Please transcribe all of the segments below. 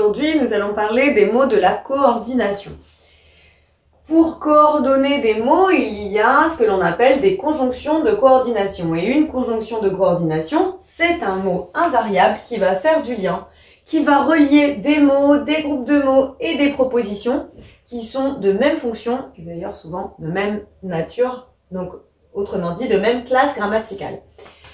Aujourd'hui, nous allons parler des mots de la coordination. Pour coordonner des mots, il y a ce que l'on appelle des conjonctions de coordination. Et une conjonction de coordination, c'est un mot invariable qui va faire du lien, qui va relier des mots, des groupes de mots et des propositions qui sont de même fonction et d'ailleurs souvent de même nature, donc autrement dit de même classe grammaticale.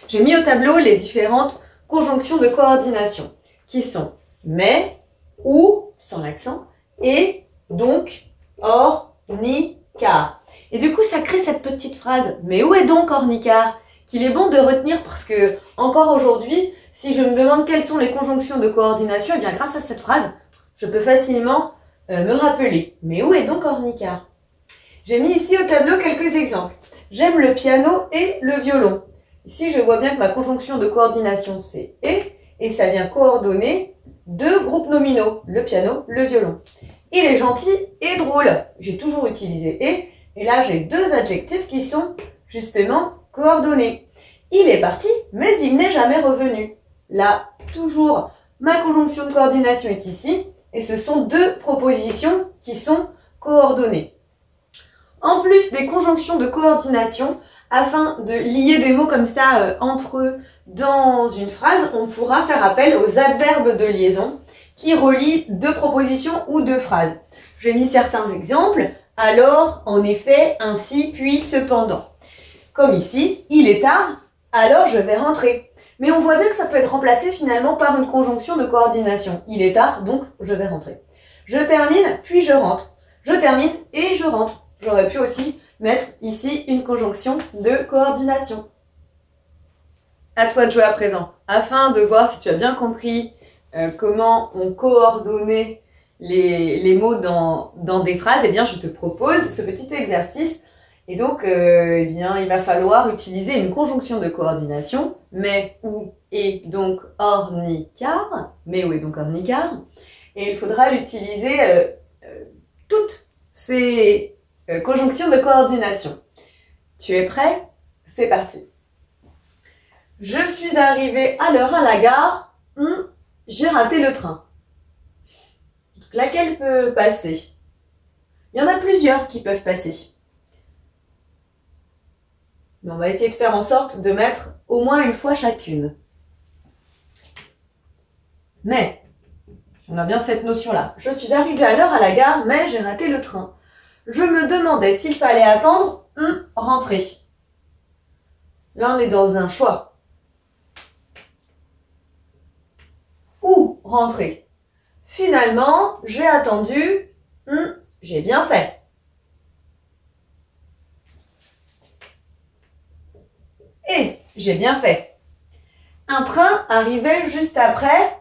J'ai mis au tableau les différentes conjonctions de coordination qui sont mais, ou, sans l'accent, et, donc, or, ni, car. Et du coup, ça crée cette petite phrase, mais où est donc or, ni, car, qu'il est bon de retenir parce que, encore aujourd'hui, si je me demande quelles sont les conjonctions de coordination, et bien grâce à cette phrase, je peux facilement me rappeler. Mais où est donc or, ni, car? J'ai mis ici au tableau quelques exemples. J'aime le piano et le violon. Ici, je vois bien que ma conjonction de coordination, c'est et ça vient coordonner deux groupes nominaux, le piano, le violon. Il est gentil et drôle. J'ai toujours utilisé et là j'ai deux adjectifs qui sont justement coordonnés. Il est parti, mais il n'est jamais revenu. Là, toujours, ma conjonction de coordination est ici et ce sont deux propositions qui sont coordonnées. En plus des conjonctions de coordination, afin de lier des mots comme ça entre eux dans une phrase, on pourra faire appel aux adverbes de liaison qui relient deux propositions ou deux phrases. J'ai mis certains exemples. Alors, en effet, ainsi, puis, cependant. Comme ici, il est tard, alors je vais rentrer. Mais on voit bien que ça peut être remplacé finalement par une conjonction de coordination. Il est tard, donc je vais rentrer. Je termine, puis je rentre. Je termine et je rentre. J'aurais pu aussi mettre ici une conjonction de coordination. À toi de jouer à présent. Afin de voir si tu as bien compris comment on coordonnait les mots dans des phrases, eh bien je te propose ce petit exercice. Et donc, eh bien, il va falloir utiliser une conjonction de coordination, mais, ou, et, donc, or, ni, car. Mais, ou, et, donc, or, ni, car. Et il faudra l'utiliser toutes ces conjonction de coordination. Tu es prêt? C'est parti. Je suis arrivée à l'heure à la gare. J'ai raté le train. Laquelle peut passer? Il y en a plusieurs qui peuvent passer. Mais on va essayer de faire en sorte de mettre au moins une fois chacune. Mais, on a bien cette notion-là. Je suis arrivée à l'heure à la gare, mais j'ai raté le train. Je me demandais s'il fallait attendre, rentrer. Là, on est dans un choix. Ou rentrer. Finalement, j'ai attendu, j'ai bien fait. Et j'ai bien fait. Un train arrivait juste après,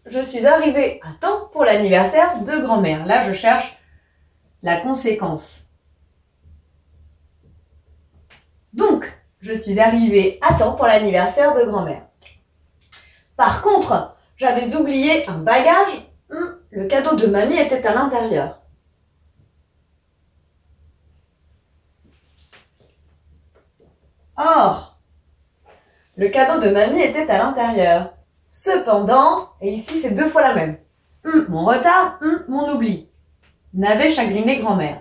je suis arrivée à temps pour l'anniversaire de grand-mère. Là, je cherche la conséquence. Donc, je suis arrivée à temps pour l'anniversaire de grand-mère. Par contre, j'avais oublié un bagage. Le cadeau de mamie était à l'intérieur. Or, le cadeau de mamie était à l'intérieur. Cependant, et ici c'est deux fois la même. Mon retard, mon oubli. N'avait chagriné grand-mère.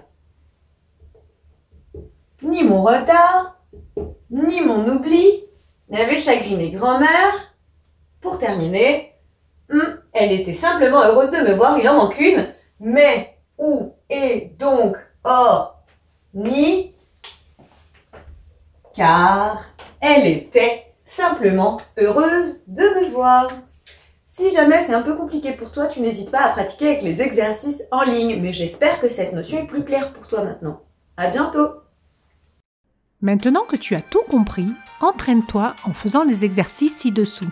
Ni mon retard, ni mon oubli n'avait chagriné grand-mère. Pour terminer, elle était simplement heureuse de me voir, il en manque une, mais, ou, et, donc, or, ni, car elle était simplement heureuse de me voir. Si jamais c'est un peu compliqué pour toi, tu n'hésites pas à pratiquer avec les exercices en ligne, mais j'espère que cette notion est plus claire pour toi maintenant. À bientôt! Maintenant que tu as tout compris, entraîne-toi en faisant les exercices ci-dessous.